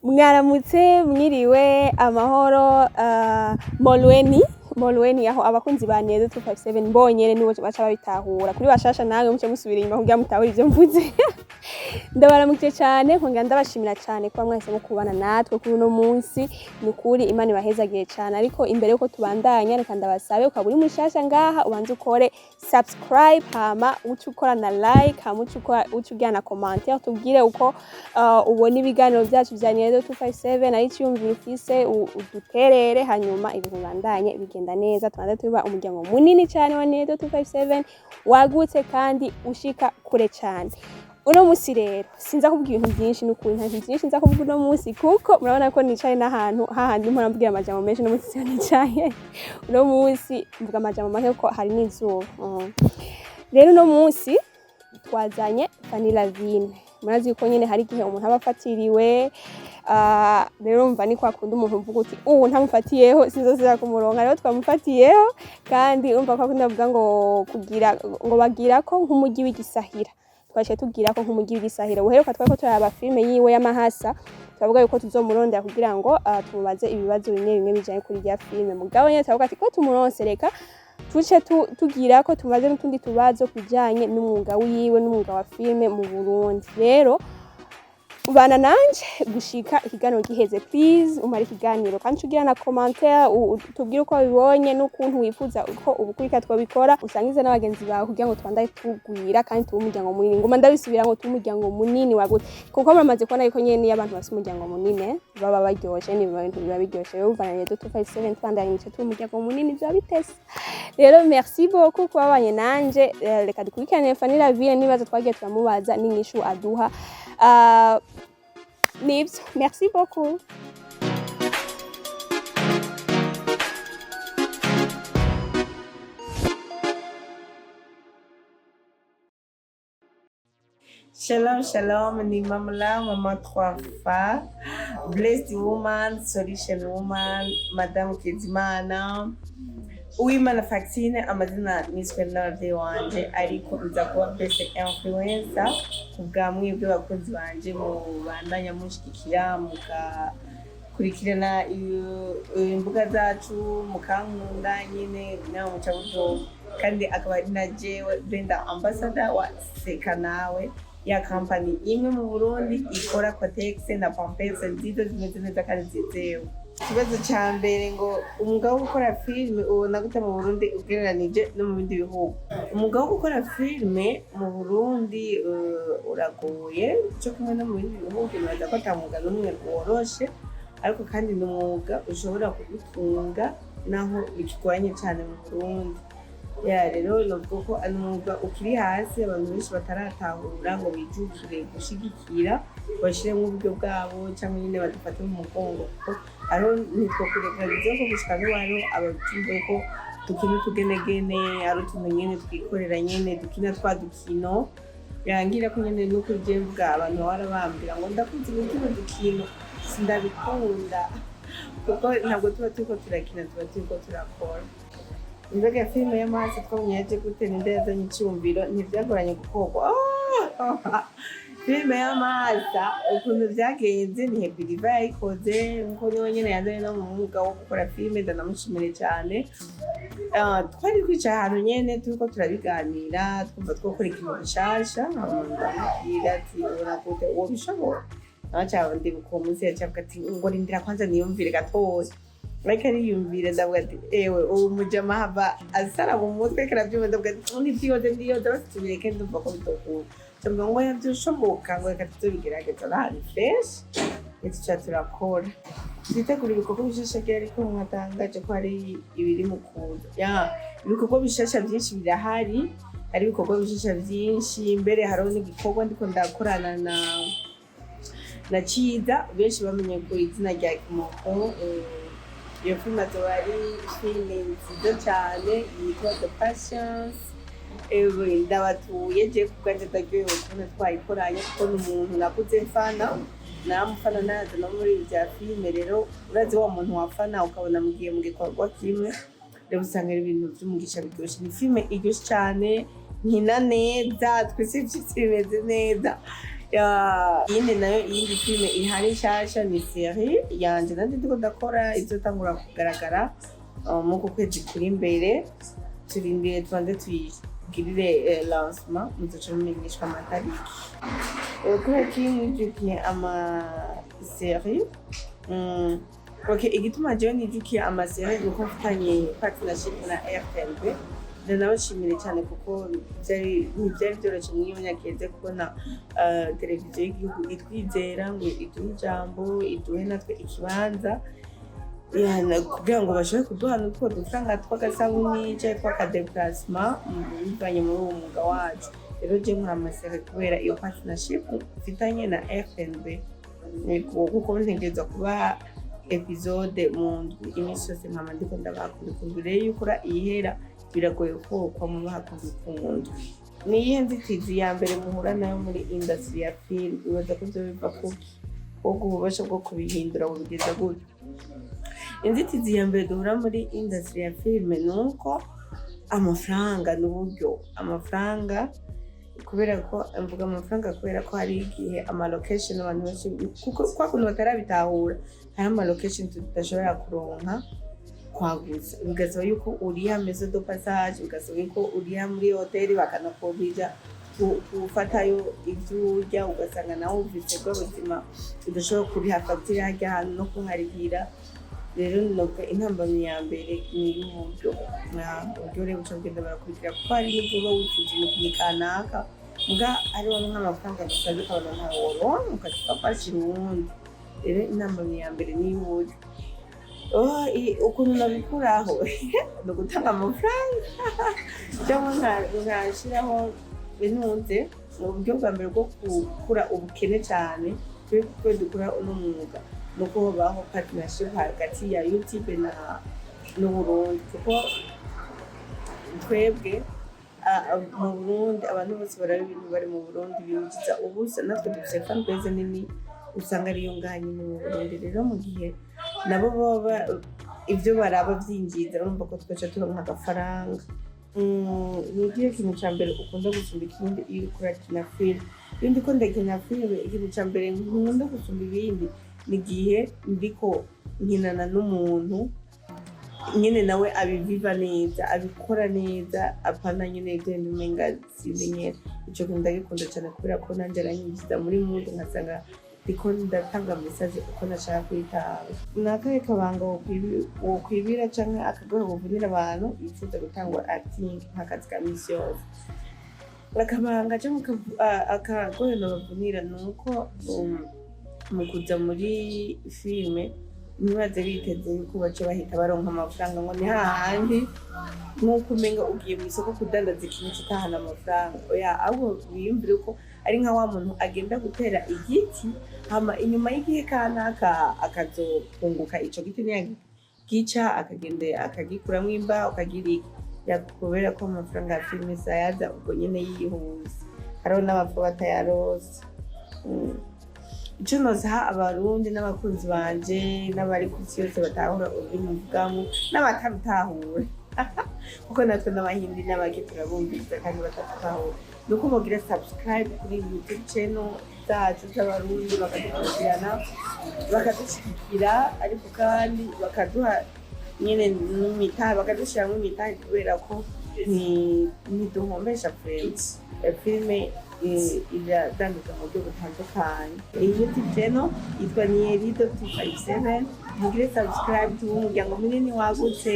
Mwaramutse mwiriwe amahoro Molweni aho abakunzi ba Nedo 257 mbonyene nibo baca babitahura kuri bashasha nawe muce musubira inyuma kugira mutahura ivyo mvuze. Ndabaramukije cyane nkongera ndabashimira cyane kuba mwahisemo kubana natwe kuri uno munsi. Nukuri Imana ibahezagiye cyane, ariko imbere yuko tubandanya reka ndabasabe ukaba uri mushasha ngaha ubanze ukore subscribe, hama uce ukora na like, hama uce ugira na commentaire tubwire uko ubona ibiganiro byacu bya Nedo 257 ari cyumvira ufise uduterere, hanyuma ibintu bandanye bigenda neza tubanze tuba umuryango munini cyane wa Nedo 257 wagutse kandi ushika kure cyane. Uno musi rero sinza kuvuga ibintu byinshi n'ukuri nta kintu byinshi nza kuvuga uno musi kuko murabona ko nicaye n'ahantu hahandi mpora mbwira amajambo menshi no musi nicaye. Uno musi mvuga amajambo make ko hari n'izuba. Rero uno musi twazanye Vanilla Vine. Murazi yuko nyene hari igihe umuntu aba afatiriwe, rero mva ni kwa kundi umuntu mvuga uti ntamufatiyeho sinzosira kumuronka, rero twamufatiyeho kandi umva ko ndavuga ngo bagira ko nk'umugi w'igisahira. Twaje tugira ko nk'umugi w'igisahira uheruka twako turaba filme yiwe y'amahasa, twavuga yuko tuzomurondera kugira ngo tumubaze ibibazo bimwe bijanye kuri ya filme. Mugabo nyene twavuga ati ko tumuronse reka tuce tugira ko tumaze n'utundi tubazo kujanye n'umwuga wiwe n'umwuga wa filme mu Burundi. Rero ubana nanje gushika ikiganiro giheze, please umara ikiganiro kandi tugira na commentaire tubwire uko bibonye n'ukuntu wifuza uko ubukurika twabikora, usangize n'abagenzi bawe kugira ngo twandaye tugwira kandi tuba umuryango munini. Ngoma ndabisubira ngo tuba umuryango munini wagute kuko muramaze kubona yuko nyene y'abantu basi umuryango munini baba baryoshe, ni ibintu biba biryoshe. Rero uvana Nedo 257 twandanye nico tuba umuryango munini bya bitese. Rero merci beaucoup kubabanye nanje, reka dukurikirane Vanilla Vine nibaza twagiye turamubaza n'inyishu aduha. Nibs, merci beaucoup. Shalom, ni Mama 3 fa, blessed woman, solution woman, Madame Kezimana, Uwimana Faxine, amazina niswe n'abavyeyi wanje, ariko uza kuba best influencer kubwa mwebwe bakunzi banje mu bandanya mushikira mukakurikirana imbuga zacu mukankunda nyine nawe muca bujo, kandi akaba na jewe Brenda ambassador wa Seka Nawe, ya company imwe mu Burundi ikora Cotex na Pampers nziza zimeze neza kandi zizewe. Ikibazo cya mbere ngo umwuga wo gukora filme ubona gute mu Burundi ugereranije no mu bindi bihugu? Umwuga wo gukora filme mu Burundi uragoye cyo kumwe no mu bindi bihugu, nibaza ko atamwuga n'umwe woroshe, ariko kandi ni umwuga ushobora kugutunga naho bikigoranye cyane mu Burundi. Rero nubwo ko ari umwuga ukiri hasi, abantu benshi bataratahura ngo bijukire gushigikira bashiremo uburyo bwabo cyangwa nyine badufate mu mugongo, kuko aro nitwo kurekereza ko gushika n'abantu abatumva ko dukina utugenegene ari utuntu nyene twikorera nyene dukina twa dukino, yangira ko nyene nuko byemvuga abantu barabambira ngo ndakunze gukina dukino sindabikunda, kuko ntabwo tuba turiko turakina, tuba turiko turakora. Imbaga ya filme y'amahasa twamenyeje gute ninde yazanye icyumviro ntibyagoranye gukorwa. Filme y'amahasa ukuntu byagenze ni Happy Diva yayikoze, nkuko niwe nyene yazanye no mu mwuga wo gukora filme, ndanamushimire cyane. Twari kwicaye ahantu nyene turiko turabiganira twumva twokora ikintu gishasha, ndamubwira ati ubona gute uwo bishobora, naca ndibuka uwo munsi yacavuga ati ngo rindira kwanza niyumvire gatoya, ariko ariyumvira ndavuga ati ewe ubu mujama hava asara mu mutwe karabyumva, ndavuga ati ndiyoze basi tubireke ndumva ko bitokunda, cyangwa ngo yabyushoboka ngo reka tubigerageza n'ahari fresh ituca turakora. Twitegura ibikorwa bishasha ariko mwatangaje ko hari ibiri mu kuza. Ibikorwa bishasha byinshi birahari, hari ibikorwa bishasha byinshi, mbere hariho n'igikorwa ndiko ndakorana na Ciza, benshi bamenye ku izina rya Kimoko. Iyo filme azobari filme nziza cyane yitwa The Patience. Ndabatuye je kubwanje ndaryohewe kubona twayikoranye kuko n'umuntu nakuze mfana, namufana naza no muri bya filme. Rero urazi wa muntu wafana ukabona mugiye mu gikorwa kimwe, rero usanga ari ibintu by'umugisha biryoshye. Ni filme iryoshye cyane, nkina neza, twese bimeze neza, iyindi nayo iyindi filime ihari nshasha ni série yanje nanje ndiko ndakora izotangura kugaragara muko kwezi kuri imbere turindiriye tubanze tuyigirire lancement muzoca mumenyeshwa amatariki kubera ko iyo mwijukiye amasérie igituma jewe nijukiye amasérie nuko mfitanye partnership na RTNB ndanabashimire cyane kuko ntibyari byoroshye muri iyo myaka iheze kubona televiziyo y'igihugu itwizera ngo iduhe ijambo iduhe natwe ikibanza kugira ngo bashobore kuduha n'utwo dufaranga tw'agasabuni cyangwa tw'akadeplacement bivanye muri uwo mwuga wacu rero je nkora amasérie kubera iyo partnership mfitanye na RTNB kuko ntegereza kuba episode mu ndwi iminsi yose nkama ndiko ndabakunda rero iyo ukora ihera biragoye ko kwamubaha kubikunda ni iyihe nzitizi ya mbere muhura nayo muri industry ya film ibaza ko byo biva kuki ubwo ububasha bwo kubihindura bugeza gute inzitizi ya mbere duhura muri industry ya film ni uko amafaranga n'uburyo amafaranga kubera ko mvuga amafaranga kubera ko hari igihe amalocation abantu benshi kuko kwa kuntu batarabitahura hari amalocation tudashobora kuronka kwaguza bigasaba yuko uriya maison de passage bigasaba yuko uriya muri hoteli bakanakubija gufatayo ibyo urya ugasanga nawe uvise bw'ubuzima udashobora kuriha fagitire hajya ahantu no kuharihira rero nuko intambamyi ya mbere ni y'uburyo rero buca bugenda barakurikira kuko hari n'ibyo uba wifuza ikintu kanaka muga hariho nk'amafaranga gusa ukabona ntawe woronka ukafasha uwundi rero intambamyi ya mbere ni y'uburyo ukuntu nabikuraho ni ugutanga amafaranga cyangwa nkashyiraho binunze mu buryo bwa mbere bwo gukura ubukene cyane twe dukora uno mwuga ni uko habaho partnership hagati ya YouTube n'Uburundi kuko twebwe mu Burundi abantu bose baraba ibintu bari mu Burundi binjiza ubusa natwe dufite fanbase nini usanga ariyo nganye mu Burundi rero mu gihe nabo baba ibyo baraba byinjiza urumva ko twaca turonka agafaranga ni igihe kintu cya mbere ukunda gusumba ikindi iyo ukora kina film iyo ndiko ndakina film ikintu cya mbere nkunda gusumba ibindi ni igihe ndiko nkinana n'umuntu nyine nawe abiviva neza abikora neza apana nyine igenda umenga sinzi nyine icyo kintu ndagikunda cyane kubera ko nanjye aranyinjiza muri mudu nkasanga ndiko ndatanga message uko nashaka kuyitanga nakahe kabanga wokwibira canke akagohe buvunira abantu bifuza gutangwa acting nk'akazi ka misi yose akabanga cyangwa akagohe nabavunira ni uko mu kuja muri filime ntibaze biteze yuko baca bahita baronka amafaranga ngo ni hahandi nk'uko umenga ugiye mu isoko kudandaza ikintu kitahana amafaranga oya ahubwo wiyumvire ko ari nka wa muntu agenda gutera igiti hama inyuma y'igihe kanaka akazokunguka ico giti niyagica akagenda akagikuramwo imbaho akagira kubera ko amafaranga ya filime sayaza ubwo nyene yihuse hariho n'abapfa batayarose ico nozaha abarundi n'abakunzi banje n'abari ku isi yose batahura ururimi mvugamwo n'abatabitahura kuko natwe n'abahindi n'abaki turabumviriza kandi batatahura nuko mugira subscribe kuri YouTube channel zacu z'abarundi bakadukurikirana bakadushyigikira ariko kandi bakaduha nyine n'imitahe bakadushyiramo imitahe kubera ko ntiduhombesha filime iradanduka mu buryo butandukanye iyi YouTube channel yitwa Niyerido 257 mugire subscribe tuba umuryango munini wagutse.